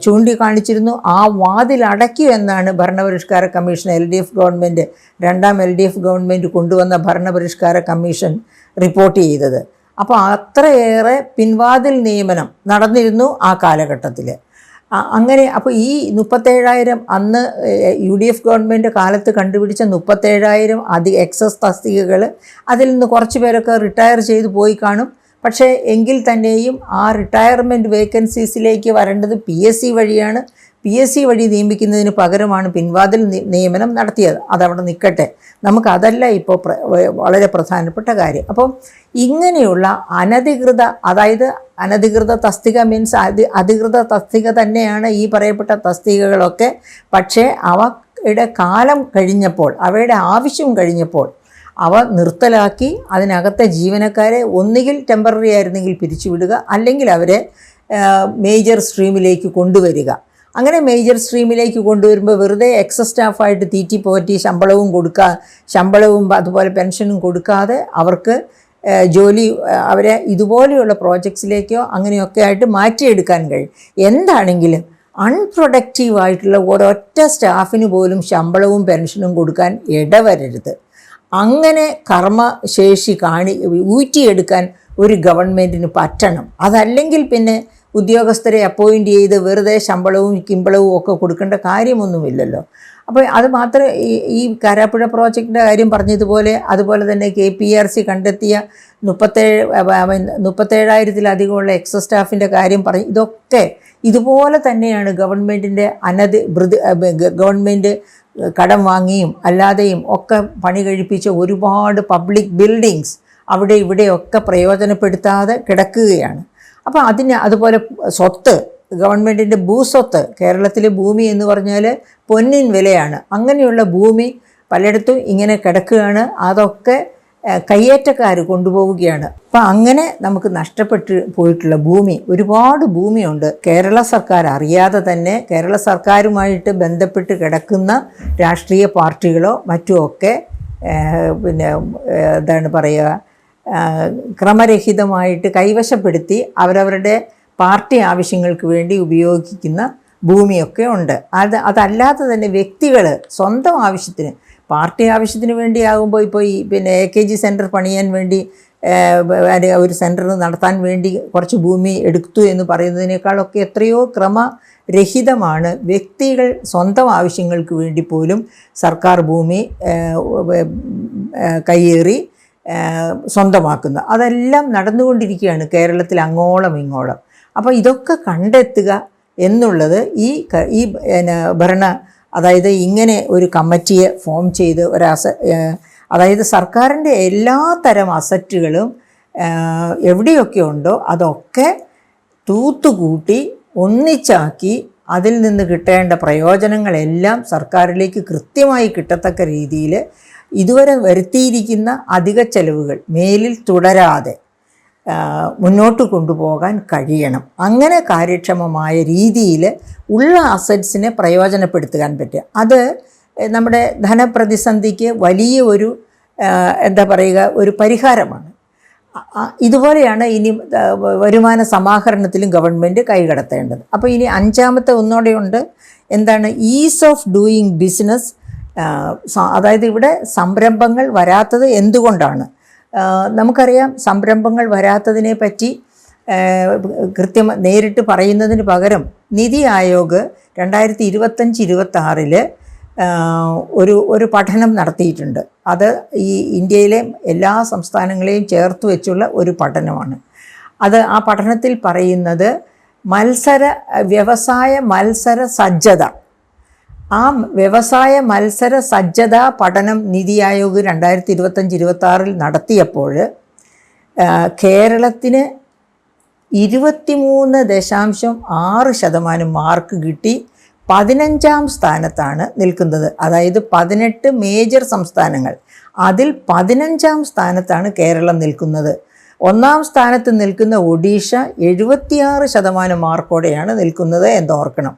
A: ചൂണ്ടിക്കാണിച്ചിരുന്നു. ആ വാതിൽ അടയ്ക്കൂ എന്നാണ് ഭരണപരിഷ്കാര കമ്മീഷൻ ഗവൺമെൻറ്, രണ്ടാം LDF ഗവൺമെൻറ് കൊണ്ടുവന്ന ഭരണപരിഷ്കാര കമ്മീഷൻ റിപ്പോർട്ട് ചെയ്തത്. അപ്പോൾ അത്രയേറെ പിൻവാതിൽ നിയമനം നടന്നിരുന്നു ആ കാലഘട്ടത്തിൽ. അങ്ങനെ അപ്പോൾ ഈ 37,000 അന്ന് UDF ഗവൺമെൻറ് കാലത്ത് കണ്ടുപിടിച്ച 37,000 എക്സസ് തസ്തികകൾ, അതിൽ നിന്ന് കുറച്ച് പേരൊക്കെ റിട്ടയർ ചെയ്ത് പോയി കാണും. പക്ഷേ എങ്കിൽ തന്നെയും ആ റിട്ടയർമെൻറ്റ് വേക്കൻസീസിലേക്ക് വരേണ്ടത് PSC വഴിയാണ്. PSC വഴി നിയമിക്കുന്നതിന് പകരമാണ് പിൻവാതിൽ നിയമനം നടത്തിയത്. അതവിടെ നിൽക്കട്ടെ, നമുക്കതല്ല ഇപ്പോൾ വളരെ പ്രധാനപ്പെട്ട കാര്യം. അപ്പം ഇങ്ങനെയുള്ള അനധികൃത തസ്തിക മീൻസ് അധികൃത തസ്തിക തന്നെയാണ് ഈ പറയപ്പെട്ട തസ്തികകളൊക്കെ. പക്ഷേ അവയുടെ കാലം കഴിഞ്ഞപ്പോൾ, അവയുടെ ആവശ്യം കഴിഞ്ഞപ്പോൾ അവ നിർത്തലാക്കി അതിനകത്തെ ജീവനക്കാരെ ഒന്നുകിൽ ടെമ്പററി ആയിരുന്നെങ്കിൽ പിരിച്ചുവിടുക, അല്ലെങ്കിൽ അവരെ മേജർ സ്ട്രീമിലേക്ക് കൊണ്ടുവരിക. അങ്ങനെ മേജർ സ്ട്രീമിലേക്ക് കൊണ്ടുവരുമ്പോൾ വെറുതെ എക്സസ് സ്റ്റാഫായിട്ട് തീറ്റിപ്പോറ്റി ശമ്പളവും അതുപോലെ പെൻഷനും കൊടുക്കാതെ അവർക്ക് അവരെ ഇതുപോലെയുള്ള പ്രോജക്ട്സിലേക്കോ അങ്ങനെയൊക്കെ ആയിട്ട് മാറ്റിയെടുക്കാൻ കഴിയും. എന്താണെങ്കിലും അൺപ്രൊഡക്റ്റീവായിട്ടുള്ള ഒരൊറ്റ സ്റ്റാഫിന് പോലും ശമ്പളവും പെൻഷനും കൊടുക്കാൻ ഇടവരരുത്. അങ്ങനെ കർമ്മശേഷി ഊറ്റിയെടുക്കാൻ ഒരു ഗവൺമെൻറ്റിന് പറ്റണം. അതല്ലെങ്കിൽ പിന്നെ ഉദ്യോഗസ്ഥരെ അപ്പോയിൻ്റ് ചെയ്ത് വെറുതെ ശമ്പളവും കിമ്പളവും ഒക്കെ കൊടുക്കേണ്ട കാര്യമൊന്നുമില്ലല്ലോ. അപ്പോൾ അത് മാത്രം ഈ കാരാപ്പുഴ പ്രോജക്റ്റിൻ്റെ കാര്യം പറഞ്ഞതുപോലെ, അതുപോലെ തന്നെ KPRC കണ്ടെത്തിയ 37,000-ലധികമുള്ള എക്സസ് സ്റ്റാഫിൻ്റെ കാര്യം പറഞ്ഞു. ഇതൊക്കെ ഇതുപോലെ തന്നെയാണ് ഗവൺമെൻറ്റിൻ്റെ ഗവൺമെൻറ് കടം വാങ്ങിയും അല്ലാതെയും ഒക്കെ പണി കഴിപ്പിച്ച ഒരുപാട് പബ്ലിക് ബിൽഡിങ്സ് അവിടെ ഇവിടെയൊക്കെ പ്രയോജനപ്പെടുത്താതെ കിടക്കുകയാണ്. അപ്പോൾ അതുപോലെ സ്വത്ത്, ഗവൺമെൻറ്റിൻ്റെ ഭൂസ്വത്ത്, കേരളത്തിലെ ഭൂമി എന്ന് പറഞ്ഞാൽ പൊന്നിൻ വിലയാണ്. അങ്ങനെയുള്ള ഭൂമി പലയിടത്തും ഇങ്ങനെ കിടക്കുകയാണ്. അതൊക്കെ കയ്യേറ്റക്കാർ കൊണ്ടുപോവുകയാണ്. അപ്പം അങ്ങനെ നമുക്ക് നഷ്ടപ്പെട്ടു പോയിട്ടുള്ള ഒരുപാട് ഭൂമിയുണ്ട്. കേരള സർക്കാർ അറിയാതെ തന്നെ കേരള സർക്കാരുമായിട്ട് ബന്ധപ്പെട്ട് കിടക്കുന്ന രാഷ്ട്രീയ പാർട്ടികളോ മറ്റുമൊക്കെ എന്താണ് പറയുക, ക്രമരഹിതമായിട്ട് കൈവശപ്പെടുത്തി അവരവരുടെ പാർട്ടി ആവശ്യങ്ങൾക്ക് വേണ്ടി ഉപയോഗിക്കുന്ന ഭൂമിയൊക്കെ ഉണ്ട്. അതല്ലാതെ തന്നെ വ്യക്തികൾ സ്വന്തം ആവശ്യത്തിന്, പാർട്ടി ആവശ്യത്തിന് വേണ്ടിയാകുമ്പോൾ ഇപ്പോൾ ഈ AKG സെൻറ്റർ പണിയാൻ വേണ്ടി ഒരു സെൻറ്റർ നടത്താൻ വേണ്ടി കുറച്ച് ഭൂമി എടുത്തു എന്ന് പറയുന്നതിനേക്കാളൊക്കെ എത്രയോ ക്രമരഹിതമാണ് വ്യക്തികൾ സ്വന്തം ആവശ്യങ്ങൾക്ക് വേണ്ടി പോലും സർക്കാർ ഭൂമി കയ്യേറി സ്വന്തമാക്കുന്നത്. അതെല്ലാം നടന്നുകൊണ്ടിരിക്കുകയാണ് കേരളത്തിൽ അങ്ങോളം ഇങ്ങോളം. അപ്പോൾ ഇതൊക്കെ കണ്ടെത്തുക എന്നുള്ളത് ഈ അതായത് ഇങ്ങനെ ഒരു കമ്മിറ്റിയെ ഫോം ചെയ്ത് അതായത് സർക്കാരിൻ്റെ എല്ലാ തരം അസറ്റുകളും എവിടെയൊക്കെ ഉണ്ടോ അതൊക്കെ തൂത്തുകൂട്ടി ഒന്നിച്ചാക്കി അതിൽ നിന്ന് കിട്ടേണ്ട പ്രയോജനങ്ങളെല്ലാം സർക്കാരിലേക്ക് കൃത്യമായി കിട്ടത്തക്ക രീതിയിൽ ഇതുവരെ വരുത്തിയിരിക്കുന്ന അധിക ചെലവുകൾ മേലിൽ തുടരാതെ മുന്നോട്ട് കൊണ്ടുപോകാൻ കഴിയണം. അങ്ങനെ കാര്യക്ഷമമായ രീതിയിൽ ഉള്ള അസറ്റ്സിനെ പ്രയോജനപ്പെടുത്താൻ പറ്റുക. അത് നമ്മുടെ ധനപ്രതിസന്ധിക്ക് വലിയ ഒരു ഒരു പരിഹാരമാണ്. ഇതുപോലെയാണ് ഇനി വരുമാന സമാഹരണത്തിലും ഗവൺമെൻറ് കൈകടത്തേണ്ടത്. അപ്പോൾ ഇനി 5ാമത്തെ ഒന്നോടെയുണ്ട്. എന്താണ്? Is of doing business. അതായത് ഇവിടെ സംരംഭങ്ങൾ വരാത്തത് എന്തുകൊണ്ടാണ്? നമുക്കറിയാം, സംരംഭങ്ങൾ വരാത്തതിനെ പറ്റി നേരിട്ട് പറയുന്നതിന് പകരം നിതി ആയോഗ് 2025-26 ഒരു പഠനം നടത്തിയിട്ടുണ്ട്. അത് ഈ ഇന്ത്യയിലെ എല്ലാ സംസ്ഥാനങ്ങളെയും ചേർത്ത് വെച്ചുള്ള ഒരു പഠനമാണ്. ആ പഠനത്തിൽ പറയുന്നത് വ്യവസായ മത്സര സജ്ജത. ആ വ്യവസായ മത്സര സജ്ജത പഠനം നീതി ആയോഗ് 2025-26 നടത്തിയപ്പോൾ കേരളത്തിന് 23.6% മാർക്ക് കിട്ടി 15ാം സ്ഥാനത്താണ് നിൽക്കുന്നത്. അതായത് 18 മേജർ സംസ്ഥാനങ്ങൾ, അതിൽ 15ാം സ്ഥാനത്താണ് കേരളം നിൽക്കുന്നത്. 1ാം സ്ഥാനത്ത് നിൽക്കുന്ന ഒഡീഷ 76% മാർക്കോടെയാണ് നിൽക്കുന്നത് എന്നോർക്കണം.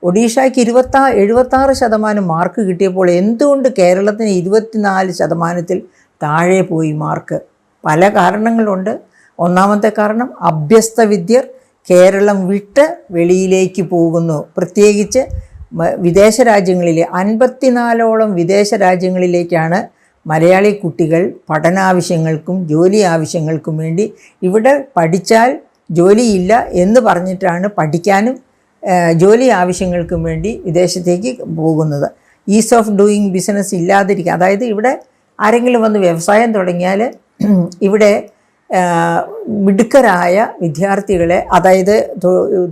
A: ഒഡീഷയ്ക്ക് 76% മാർക്ക് കിട്ടിയപ്പോൾ എന്തുകൊണ്ട് കേരളത്തിന് 24% താഴെ പോയി മാർക്ക്? പല കാരണങ്ങളുണ്ട്. ഒന്നാമത്തെ കാരണം അഭ്യസ്ത വിദ്യർ കേരളം വിട്ട് വെളിയിലേക്ക് പോകുന്നു. പ്രത്യേകിച്ച് വിദേശ രാജ്യങ്ങളിലെ 54ഓളം വിദേശ രാജ്യങ്ങളിലേക്കാണ് മലയാളി കുട്ടികൾ പഠനാവശ്യങ്ങൾക്കും ജോലി ആവശ്യങ്ങൾക്കും വേണ്ടി, ഇവിടെ പഠിച്ചാൽ ജോലിയില്ല എന്ന് പറഞ്ഞിട്ടാണ് പഠിക്കാനും ജോലി ആവശ്യങ്ങൾക്കും വേണ്ടി വിദേശത്തേക്ക് പോകുന്നത്. ഈസ് ഓഫ് ഡൂയിങ് ബിസിനസ് ഇല്ലാതിരിക്കുക. അതായത് ഇവിടെ ആരെങ്കിലും വന്ന് വ്യവസായം തുടങ്ങിയാൽ ഇവിടെ മിടുക്കരായ വിദ്യാർത്ഥികളെ, അതായത്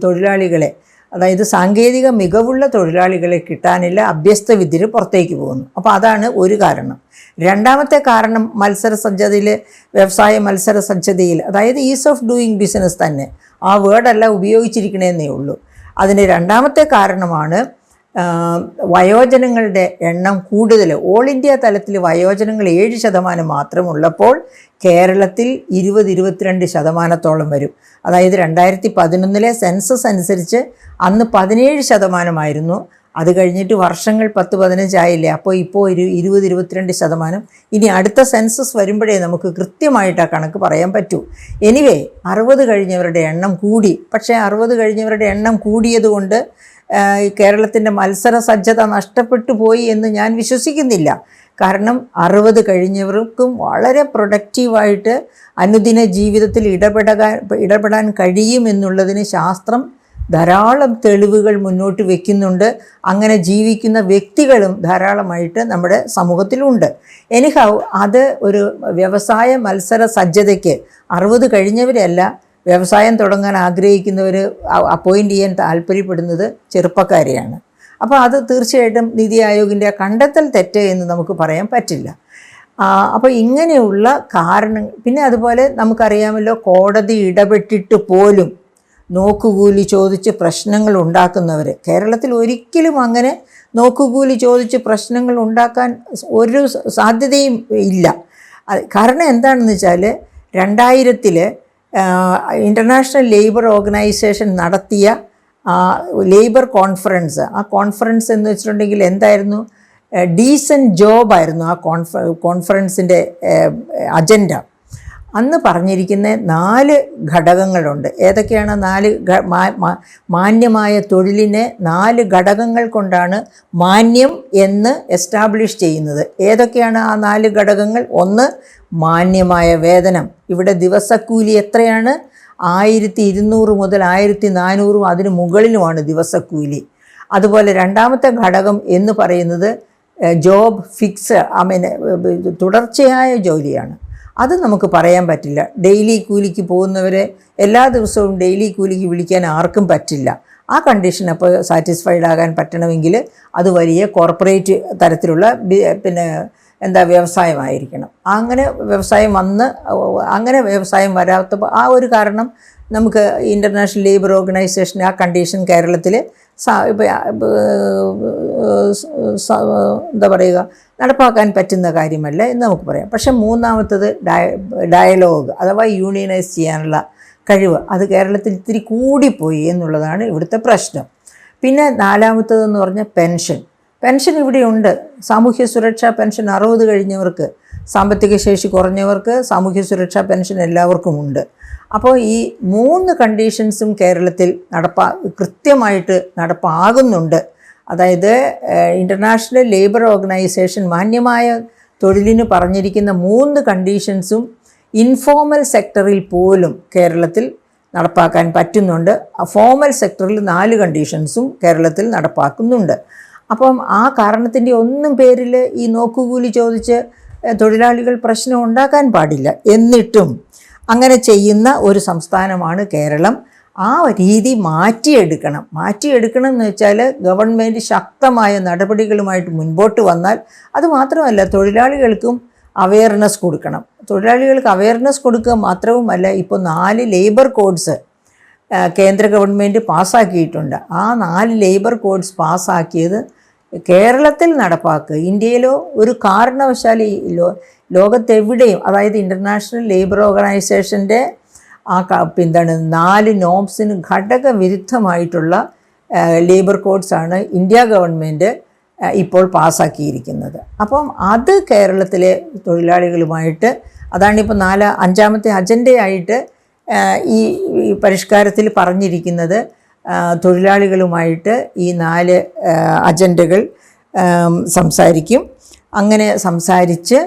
A: തൊഴിലാളികളെ, അതായത് സാങ്കേതിക മികവുള്ള തൊഴിലാളികളെ കിട്ടാനില്ല, അഭ്യസ്ത വിദ്യർ പുറത്തേക്ക് പോകുന്നു. അപ്പോൾ അതാണ് ഒരു കാരണം. രണ്ടാമത്തെ കാരണം വ്യവസായ മത്സര സജ്ജതയിൽ, അതായത് ഈസ് ഓഫ് ഡൂയിങ് ബിസിനസ് തന്നെ, ആ വേർഡല്ല ഉപയോഗിച്ചിരിക്കണമെന്നേ ഉള്ളൂ. അതിൻ്റെ രണ്ടാമത്തെ കാരണമാണ് വയോജനങ്ങളുടെ എണ്ണം കൂടുതൽ. ഓൾ ഇന്ത്യ തലത്തിൽ വയോജനങ്ങൾ 7% മാത്രമുള്ളപ്പോൾ കേരളത്തിൽ 20-22% വരും. അതായത് 2011 സെൻസസ് അനുസരിച്ച് അന്ന് 17% അത് കഴിഞ്ഞിട്ട് വർഷങ്ങൾ 10-15 ആയില്ലേ. അപ്പോൾ ഇപ്പോൾ 20-22%. ഇനി അടുത്ത സെൻസസ് വരുമ്പോഴേ നമുക്ക് കൃത്യമായിട്ട് ആ കണക്ക് പറയാൻ പറ്റൂ. എനിവേ 60 കഴിഞ്ഞവരുടെ എണ്ണം കൂടി. പക്ഷേ 60 കഴിഞ്ഞവരുടെ എണ്ണം കൂടിയതുകൊണ്ട് കേരളത്തിൻ്റെ മത്സര സജ്ജത നഷ്ടപ്പെട്ടു പോയി എന്ന് ഞാൻ വിശ്വസിക്കുന്നില്ല. കാരണം 60 കഴിഞ്ഞവർക്കും വളരെ പ്രൊഡക്റ്റീവായിട്ട് അനുദിന ജീവിതത്തിൽ ഇടപെടാൻ കഴിയുമെന്നുള്ളതിന് ശാസ്ത്രം ധാരാളം തെളിവുകൾ മുന്നോട്ട് വയ്ക്കുന്നുണ്ട്. അങ്ങനെ ജീവിക്കുന്ന വ്യക്തികളും ധാരാളമായിട്ട് നമ്മുടെ സമൂഹത്തിലുണ്ട്. എനിഹൗ അത് ഒരു വ്യവസായ മത്സര സജ്ജതയ്ക്ക് 60 കഴിഞ്ഞവരല്ല വ്യവസായം തുടങ്ങാൻ ആഗ്രഹിക്കുന്നവർ അപ്പോയിൻ്റ് ചെയ്യാൻ താല്പര്യപ്പെടുന്നത് ചെറുപ്പക്കാരെയാണ്. അപ്പോൾ അത് തീർച്ചയായിട്ടും നീതി ആയോഗിൻ്റെ കണ്ടെത്തൽ തെറ്റ് എന്ന് നമുക്ക് പറയാൻ പറ്റില്ല. അപ്പോൾ ഇങ്ങനെയുള്ള കാരണങ്ങൾ, പിന്നെ അതുപോലെ നമുക്കറിയാമല്ലോ, കോടതി ഇടപെട്ടിട്ട് പോലും നോക്കുകൂലി ചോദിച്ച് പ്രശ്നങ്ങൾ ഉണ്ടാക്കുന്നവർ കേരളത്തിൽ ഒരിക്കലും അങ്ങനെ നോക്കുകൂലി ചോദിച്ച് പ്രശ്നങ്ങൾ ഉണ്ടാക്കാൻ ഒരു സാധ്യതയും ഇല്ല. കാരണം എന്താണെന്ന് വെച്ചാൽ 2000 ഇൻ്റർനാഷണൽ ലേബർ ഓർഗനൈസേഷൻ നടത്തിയ ലേബർ കോൺഫറൻസ്, ആ കോൺഫറൻസ് എന്ന് വെച്ചിട്ടുണ്ടെങ്കിൽ എന്തായിരുന്നു? ഡീസൻറ്റ് ജോബായിരുന്നു ആ കോൺഫറൻസിൻ്റെ അജണ്ട. അന്ന് പറഞ്ഞിരിക്കുന്ന 4 ഘടകങ്ങളുണ്ട്. ഏതൊക്കെയാണ് 4 മാന്യമായ തൊഴിലിനെ 4 ഘടകങ്ങൾ കൊണ്ടാണ് മാന്യം എന്ന് എസ്റ്റാബ്ലിഷ് ചെയ്യുന്നത്. ഏതൊക്കെയാണ് ആ 4 ഘടകങ്ങൾ? ഒന്ന്, മാന്യമായ വേതനം. ഇവിടെ ദിവസക്കൂലി എത്രയാണ്? 1200 മുതൽ 1400 അതിന് മുകളിലുമാണ് ദിവസക്കൂലി. അതുപോലെ രണ്ടാമത്തെ ഘടകം എന്ന് പറയുന്നത് ജോബ് ഫിക്സ്, തുടർച്ചയായ ജോലിയാണ്. അത് നമുക്ക് പറയാൻ പറ്റില്ല. ഡെയിലി കൂലിക്ക് പോകുന്നവരെ എല്ലാ ദിവസവും ഡെയിലി കൂലിക്ക് വിളിക്കാൻ ആർക്കും പറ്റില്ല. ആ കണ്ടീഷൻ അപ്പോൾ സാറ്റിസ്ഫൈഡ് ആകാൻ പറ്റണമെങ്കിൽ അത് വലിയ കോർപ്പറേറ്റ് തരത്തിലുള്ള വ്യവസായമായിരിക്കണം. അങ്ങനെ വ്യവസായം വരാത്തപ്പോൾ ആ ഒരു കാരണം നമുക്ക് ഇൻ്റർനാഷണൽ ലേബർ ഓർഗനൈസേഷൻ ആ കണ്ടീഷൻ കേരളത്തിൽ നടപ്പാക്കാൻ പറ്റുന്ന കാര്യമല്ല എന്ന് നമുക്ക് പറയാം. പക്ഷേ മൂന്നാമത്തത് ഡയലോഗ് അഥവാ യൂണിയനൈസ് ചെയ്യാനുള്ള കഴിവ്, അത് കേരളത്തിൽ ഇത്തിരി കൂടിപ്പോയി എന്നുള്ളതാണ് ഇവിടുത്തെ പ്രശ്നം. പിന്നെ നാലാമത്തതെന്ന് പറഞ്ഞാൽ പെൻഷൻ ഇവിടെയുണ്ട്. സാമൂഹ്യ സുരക്ഷാ പെൻഷൻ 60 കഴിഞ്ഞവർക്ക്, സാമ്പത്തിക ശേഷി കുറഞ്ഞവർക്ക് സാമൂഹ്യ സുരക്ഷാ പെൻഷൻ എല്ലാവർക്കും ഉണ്ട്. അപ്പോൾ ഈ 3 കണ്ടീഷൻസും കേരളത്തിൽ കൃത്യമായിട്ട് നടപ്പാകുന്നുണ്ട്. അതായത് ഇൻ്റർനാഷണൽ ലേബർ ഓർഗനൈസേഷൻ മാന്യമായ തൊഴിലിന് പറഞ്ഞിരിക്കുന്ന 3 കണ്ടീഷൻസും ഇൻഫോർമൽ സെക്ടറിൽ പോലും കേരളത്തിൽ നടപ്പാക്കാൻ പറ്റുന്നുണ്ട്. ഫോർമൽ സെക്ടറിൽ 4 കണ്ടീഷൻസും കേരളത്തിൽ നടപ്പാക്കുന്നുണ്ട്. അപ്പം ആ കാരണത്തിൻ്റെ ഒന്നും പേരിൽ ഈ നോക്കുകൂലി ചോദിച്ച് തൊഴിലാളികൾ പ്രശ്നം ഉണ്ടാക്കാൻ പാടില്ല. എന്നിട്ടും അങ്ങനെ ചെയ്യുന്ന ഒരു സംസ്ഥാനമാണ് കേരളം. ആ രീതി മാറ്റിയെടുക്കണം എന്ന് വെച്ചാൽ ഗവൺമെൻറ് ശക്തമായ നടപടികളുമായിട്ട് മുൻപോട്ട് വന്നാൽ, അതുമാത്രമല്ല തൊഴിലാളികൾക്കും അവെയർനെസ് കൊടുക്കണം. തൊഴിലാളികൾക്ക് അവെയർനെസ് കൊടുക്കുക മാത്രവുമല്ല, ഇപ്പോൾ 4 ലേബർ കോഡ്സ് കേന്ദ്ര ഗവൺമെൻറ് പാസ്സാക്കിയിട്ടുണ്ട്. ആ 4 ലേബർ കോഡ്സ് പാസ്സാക്കിയത് കേരളത്തിൽ നടപ്പാക്കുക. ഇന്ത്യയിലോ ഒരു കാരണവശാലും ലോകത്തെവിടെയും, അതായത് ഇൻ്റർനാഷണൽ ലേബർ ഓർഗനൈസേഷൻ്റെ ആ 4 നോംസിന് ഘടകവിരുദ്ധമായിട്ടുള്ള ലേബർ കോഡ്സാണ് ഇന്ത്യ ഗവൺമെൻറ് ഇപ്പോൾ പാസ്സാക്കിയിരിക്കുന്നത്. അപ്പം അത് കേരളത്തിലെ തൊഴിലാളികളുമായിട്ട്, അതാണിപ്പോൾ 5-ാമത്തെ അജണ്ടയായിട്ട് ഈ പരിഷ്കാരത്തിൽ പറഞ്ഞിരിക്കുന്നത്. തൊഴിലാളികളുമായിട്ട് ഈ 4 അജണ്ടകൾ സംസാരിക്കും. അങ്ങനെ സംസാരിച്ച്,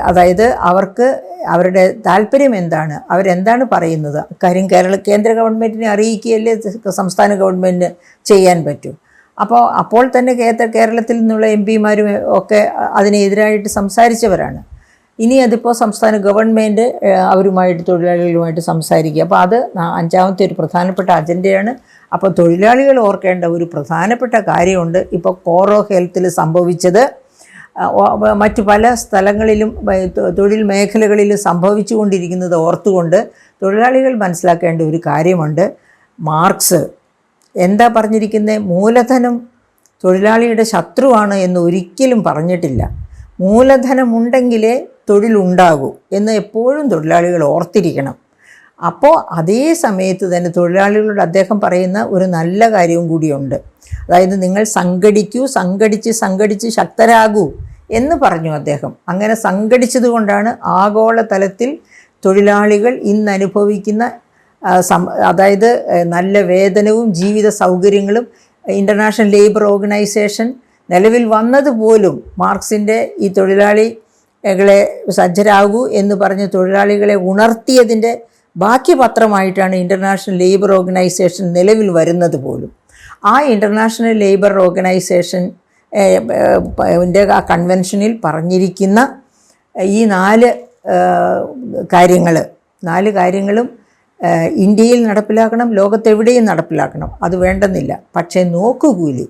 A: അതായത് അവർക്ക് അവരുടെ താല്പര്യം എന്താണ്, അവരെന്താണ് പറയുന്നത്, കാര്യം കേന്ദ്ര ഗവൺമെൻറ്റിനെ അറിയിക്കുകയല്ലേ സംസ്ഥാന ഗവൺമെൻറ്റിന് ചെയ്യാൻ പറ്റൂ. അപ്പോൾ തന്നെ കേരളത്തിൽ നിന്നുള്ള MP-മാരും ഒക്കെ അതിനെതിരായിട്ട് സംസാരിച്ചവരാണ്. ഇനി അതിപ്പോൾ സംസ്ഥാന ഗവൺമെൻറ് അവരുമായിട്ട്, തൊഴിലാളികളുമായിട്ട് സംസാരിക്കുക. അപ്പോൾ അത് 5-ാമത്തെ ഒരു പ്രധാനപ്പെട്ട അജണ്ടയാണ്. അപ്പോൾ തൊഴിലാളികൾ ഓർക്കേണ്ട ഒരു പ്രധാനപ്പെട്ട കാര്യമുണ്ട്. ഇപ്പോൾ കോറോ ഹെൽത്തിൽ സംഭവിച്ചത് മറ്റു പല സ്ഥലങ്ങളിലും തൊഴിൽ മേഖലകളിലും സംഭവിച്ചു കൊണ്ടിരിക്കുന്നത് ഓർത്തുകൊണ്ട് തൊഴിലാളികൾ മനസ്സിലാക്കേണ്ട ഒരു കാര്യമുണ്ട്. മാർക്സ് എന്താ പറഞ്ഞിരിക്കുന്നത്? മൂലധനം തൊഴിലാളിയുടെ ശത്രുവാണ് എന്ന് ഒരിക്കലും പറഞ്ഞിട്ടില്ല. മൂലധനമുണ്ടെങ്കിലേ തൊഴിലുണ്ടാകൂ എന്ന് എപ്പോഴും തൊഴിലാളികൾ ഓർത്തിരിക്കണം. അപ്പോൾ അതേ സമയത്ത് തന്നെ തൊഴിലാളികളോട് അദ്ദേഹം പറയുന്ന ഒരു നല്ല കാര്യവും കൂടിയുണ്ട്. അതായത് നിങ്ങൾ സംഘടിച്ച് ശക്തരാകൂ എന്ന് പറഞ്ഞു അദ്ദേഹം. അങ്ങനെ സംഘടിച്ചത് കൊണ്ടാണ് ആഗോളതലത്തിൽ തൊഴിലാളികൾ ഇന്ന് അനുഭവിക്കുന്ന അതായത് നല്ല വേതനവും ജീവിത സൗകര്യങ്ങളും ഇൻ്റർനാഷണൽ ലേബർ ഓർഗനൈസേഷൻ നിലവിൽ വന്നതുപോലും മാർക്സിൻ്റെ ഈ തൊഴിലാളികളെ സജ്ജരാകൂ എന്ന് പറഞ്ഞ് തൊഴിലാളികളെ ഉണർത്തിയതിൻ്റെ ബാക്കി പത്രമായിട്ടാണ് ഇൻ്റർനാഷണൽ ലേബർ ഓർഗനൈസേഷൻ നിലവിൽ വരുന്നത് പോലും. ആ ഇൻ്റർനാഷണൽ ലേബർ ഓർഗനൈസേഷൻ ആ കൺവെൻഷനിൽ പറഞ്ഞിരിക്കുന്ന ഈ 4 കാര്യങ്ങളും ഇന്ത്യയിൽ നടപ്പിലാക്കണം, ലോകത്തെവിടെയും നടപ്പിലാക്കണം. അത് വേണ്ടെന്നില്ല. പക്ഷേ നോക്കുകൂലി,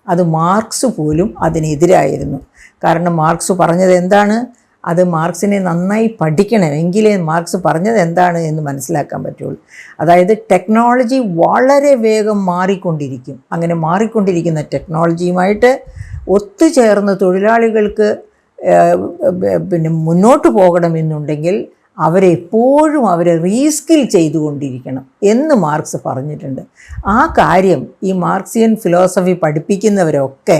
A: അത് മാർക്സ് പോലും അതിനെതിരായിരുന്നു. കാരണം മാർക്സ് പറഞ്ഞത് എന്താണ്? അത് മാർക്സിനെ നന്നായി പഠിക്കണം, എങ്കിലേ മാർക്സ് പറഞ്ഞത് എന്താണ് എന്ന് മനസ്സിലാക്കാൻ പറ്റുള്ളൂ. അതായത് ടെക്നോളജി വളരെ വേഗം മാറിക്കൊണ്ടിരിക്കും. അങ്ങനെ മാറിക്കൊണ്ടിരിക്കുന്ന ടെക്നോളജിയുമായിട്ട് ഒത്തുചേർന്ന് തൊഴിലാളികൾക്ക് മുന്നോട്ട് പോകണമെന്നുണ്ടെങ്കിൽ അവരെപ്പോഴും റീസ്കിൽ ചെയ്തുകൊണ്ടിരിക്കണം എന്ന് മാർക്സ് പറഞ്ഞിട്ടുണ്ട്. ആ കാര്യം ഈ മാർക്സിയൻ ഫിലോസഫി പഠിപ്പിക്കുന്നവരൊക്കെ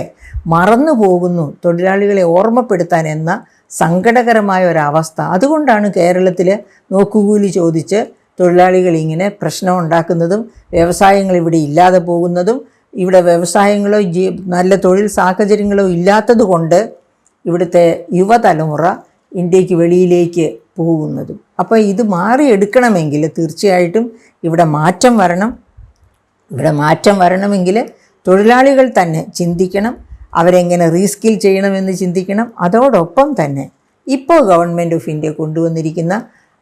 A: മറന്നു പോകുന്നു, തൊഴിലാളികളെ ഓർമ്മപ്പെടുത്താൻ എന്ന സങ്കടകരമായ ഒരവസ്ഥ. അതുകൊണ്ടാണ് കേരളത്തിൽ നോക്കുകൂലി ചോദിച്ച് തൊഴിലാളികൾ ഇങ്ങനെ പ്രശ്നം ഉണ്ടാക്കുന്നതും വ്യവസായങ്ങൾ ഇവിടെ ഇല്ലാതെ പോകുന്നതും ഇവിടെ വ്യവസായങ്ങളോ നല്ല തൊഴിൽ സാഹചര്യങ്ങളോ ഇല്ലാത്തത് കൊണ്ട് ഇവിടുത്തെ യുവതലമുറ ഇന്ത്യക്ക് വെളിയിലേക്ക് പോകുന്നതും. അപ്പോൾ ഇത് മാറിയെടുക്കണമെങ്കിൽ തീർച്ചയായിട്ടും ഇവിടെ മാറ്റം വരണം. ഇവിടെ മാറ്റം വരണമെങ്കിൽ തൊഴിലാളികൾ തന്നെ ചിന്തിക്കണം, അവരെങ്ങനെ റീസ്കിൽ ചെയ്യണമെന്ന് ചിന്തിക്കണം. അതോടൊപ്പം തന്നെ ഇപ്പോൾ ഗവൺമെൻറ് ഓഫ് ഇന്ത്യ കൊണ്ടുവന്നിരിക്കുന്ന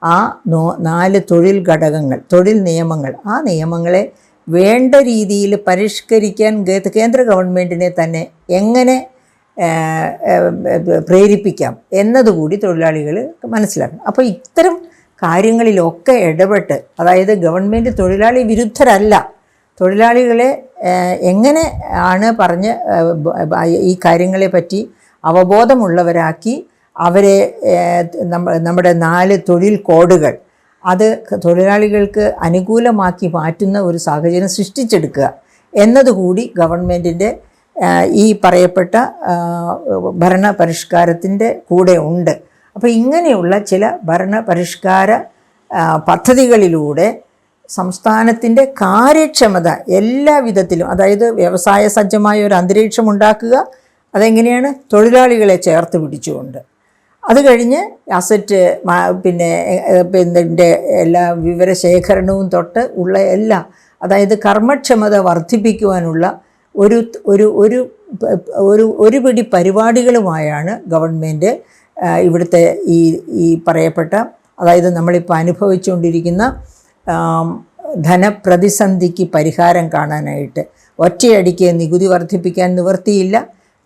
A: ആ 4 തൊഴിൽ ഘടകങ്ങൾ, തൊഴിൽ നിയമങ്ങൾ, ആ നിയമങ്ങളെ വേണ്ട രീതിയിൽ പരിഷ്കരിക്കാൻ കേന്ദ്ര ഗവൺമെൻറ്റിനെ തന്നെ എങ്ങനെ പ്രേരിപ്പിക്കാം എന്നതുകൂടി തൊഴിലാളികൾ മനസ്സിലാക്കണം. അപ്പോൾ ഇത്തരം കാര്യങ്ങളിലൊക്കെ ഇടപെട്ട്, അതായത് ഗവൺമെൻറ് തൊഴിലാളി വിരുദ്ധരല്ല, തൊഴിലാളികളെ എങ്ങനെ ആണ് പറഞ്ഞ് ഈ കാര്യങ്ങളെ പറ്റി അവബോധമുള്ളവരാക്കി അവരെ നമ്മുടെ 4 തൊഴിൽ കോഡുകൾ അത് തൊഴിലാളികൾക്ക് അനുകൂലമാക്കി മാറ്റുന്ന ഒരു സാഹചര്യം സൃഷ്ടിച്ചെടുക്കുക എന്നതുകൂടി ഗവൺമെൻറ്റിൻ്റെ ഈ പറയപ്പെട്ട ഭരണപരിഷ്കാരത്തിൻ്റെ കൂടെ ഉണ്ട്. അപ്പോൾ ഇങ്ങനെയുള്ള ചില ഭരണപരിഷ്കാര പദ്ധതികളിലൂടെ സംസ്ഥാനത്തിൻ്റെ കാര്യക്ഷമത എല്ലാ വിധത്തിലും, അതായത് വ്യവസായ സജ്ജമായ ഒരു അന്തരീക്ഷം ഉണ്ടാക്കുക. അതെങ്ങനെയാണ്? തൊഴിലാളികളെ ചേർത്ത് പിടിച്ചുകൊണ്ട്. അത് കഴിഞ്ഞ് അസറ്റ് പിന്നെ എല്ലാ വിവരശേഖരണവും തൊട്ട് ഉള്ള എല്ലാ, അതായത് കർമ്മക്ഷമത വർദ്ധിപ്പിക്കുവാനുള്ള ഒരു ഒരു ഒരു ഒരു പിടി പരിപാടികളുമായാണ് ഗവൺമെൻറ് ഇവിടുത്തെ ഈ പറയപ്പെട്ട, അതായത് നമ്മളിപ്പോൾ അനുഭവിച്ചുകൊണ്ടിരിക്കുന്ന ധനപ്രതിസന്ധിക്ക് പരിഹാരം കാണാനായിട്ട്. ഒറ്റയടിക്ക് നികുതി വർദ്ധിപ്പിക്കാൻ നിവൃത്തിയില്ല.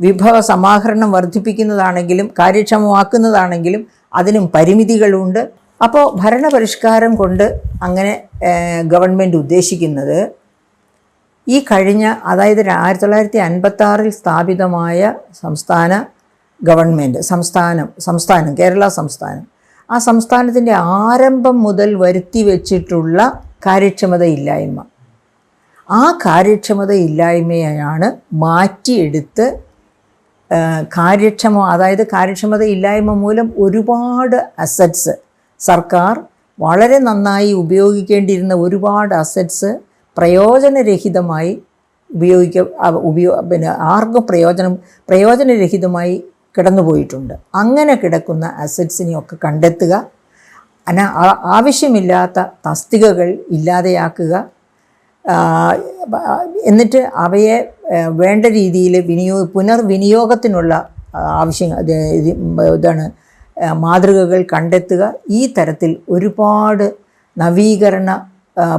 A: വിഭവ സമാഹരണം വർദ്ധിപ്പിക്കുന്നതാണെങ്കിലും കാര്യക്ഷമമാക്കുന്നതാണെങ്കിലും അതിനും പരിമിതികളുണ്ട്. അപ്പോൾ ഭരണപരിഷ്കാരം കൊണ്ട് അങ്ങനെ ഗവൺമെൻറ് ഉദ്ദേശിക്കുന്നത് ഈ കഴിഞ്ഞ, അതായത് 1956 സ്ഥാപിതമായ സംസ്ഥാനം കേരള സംസ്ഥാനം, ആ സംസ്ഥാനത്തിൻ്റെ ആരംഭം മുതൽ വരുത്തി വച്ചിട്ടുള്ള കാര്യക്ഷമതയില്ലായ്മ, ആ കാര്യക്ഷമതയില്ലായ്മയാണ് മാറ്റിയെടുത്ത് അതായത് കാര്യക്ഷമതയില്ലായ്മ മൂലം ഒരുപാട് അസറ്റ്സ്, സർക്കാർ വളരെ നന്നായി ഉപയോഗിക്കേണ്ടിയിരുന്ന ഒരുപാട് അസറ്റ്സ് പ്രയോജനരഹിതമായി ആർക്കും പ്രയോജനരഹിതമായി കിടന്നുപോയിട്ടുണ്ട്. അങ്ങനെ കിടക്കുന്ന അസറ്റ്സിനെയൊക്കെ കണ്ടെത്തുക, ആവശ്യമില്ലാത്ത തസ്തികകൾ ഇല്ലാതെയാക്കുക, എന്നിട്ട് അവയെ വേണ്ട രീതിയിൽ പുനർവിനിയോഗത്തിനുള്ള മാതൃകകൾ കണ്ടെത്തുക. ഈ തരത്തിൽ ഒരുപാട് നവീകരണ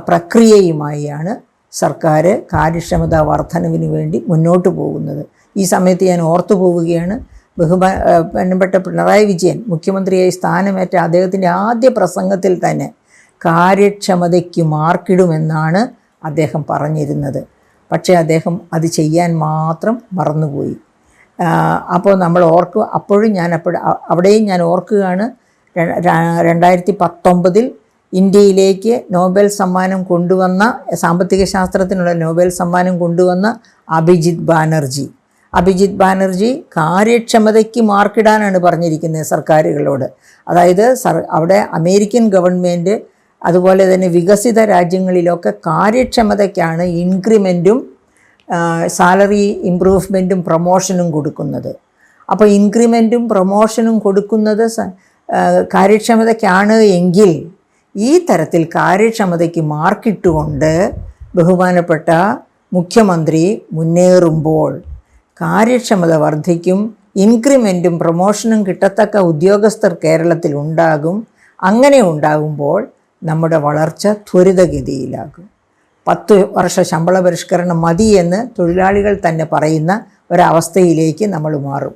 A: പ്രക്രിയയുമായാണ് സർക്കാർ കാര്യക്ഷമതാ വർധനവിന് വേണ്ടി മുന്നോട്ട് പോകുന്നത്. ഈ സമയത്ത് ഞാൻ ഓർത്തു പോവുകയാണ്, ബഹുമാനപ്പെട്ട പിണറായി വിജയൻ മുഖ്യമന്ത്രിയായി സ്ഥാനമേറ്റ അദ്ദേഹത്തിൻ്റെ ആദ്യ പ്രസംഗത്തിൽ തന്നെ കാര്യക്ഷമതയ്ക്ക് മാർക്കിടുമെന്നാണ് അദ്ദേഹം പറഞ്ഞിരുന്നത്. പക്ഷേ അദ്ദേഹം അത് ചെയ്യാൻ മാത്രം മറന്നുപോയി. അപ്പോൾ നമ്മൾ അപ്പോഴും അവിടെയും ഞാൻ ഓർക്കുകയാണ്, 2019 ഇന്ത്യയിലേക്ക് നോബൽ സമ്മാനം കൊണ്ടുവന്ന, സാമ്പത്തിക ശാസ്ത്രത്തിനുള്ള നോബൽ സമ്മാനം കൊണ്ടുവന്ന അഭിജിത്ത് ബാനർജി കാര്യക്ഷമതയ്ക്ക് മാർക്കിടാനാണ് പറഞ്ഞിരിക്കുന്നത് സർക്കാരുകളോട്. അതായത് അവിടെ അമേരിക്കൻ ഗവൺമെൻറ് അതുപോലെ തന്നെ വികസിത രാജ്യങ്ങളിലൊക്കെ കാര്യക്ഷമതയ്ക്കാണ് ഇൻക്രിമെൻറ്റും സാലറി ഇംപ്രൂവ്മെൻറ്റും പ്രൊമോഷനും കൊടുക്കുന്നത്. അപ്പോൾ ഇൻക്രിമെൻറ്റും പ്രൊമോഷനും കൊടുക്കുന്നത് കാര്യക്ഷമതയ്ക്കാണ് എങ്കിൽ ഈ തരത്തിൽ കാര്യക്ഷമതയ്ക്ക് മാർക്കിട്ടുകൊണ്ട് ബഹുമാനപ്പെട്ട മുഖ്യമന്ത്രി മുന്നേറുമ്പോൾ കാര്യക്ഷമത വർദ്ധിക്കും, ഇൻക്രിമെൻറ്റും പ്രൊമോഷനും കിട്ടത്തക്ക ഉദ്യോഗസ്ഥർ കേരളത്തിൽ ഉണ്ടാകും. അങ്ങനെ ഉണ്ടാകുമ്പോൾ നമ്മുടെ വളർച്ച ത്വരിതഗതിയിലാകും. 10 വർഷ ശമ്പള പരിഷ്കരണം മതി എന്ന് തൊഴിലാളികൾ തന്നെ പറയുന്ന ഒരവസ്ഥയിലേക്ക് നമ്മൾ മാറും.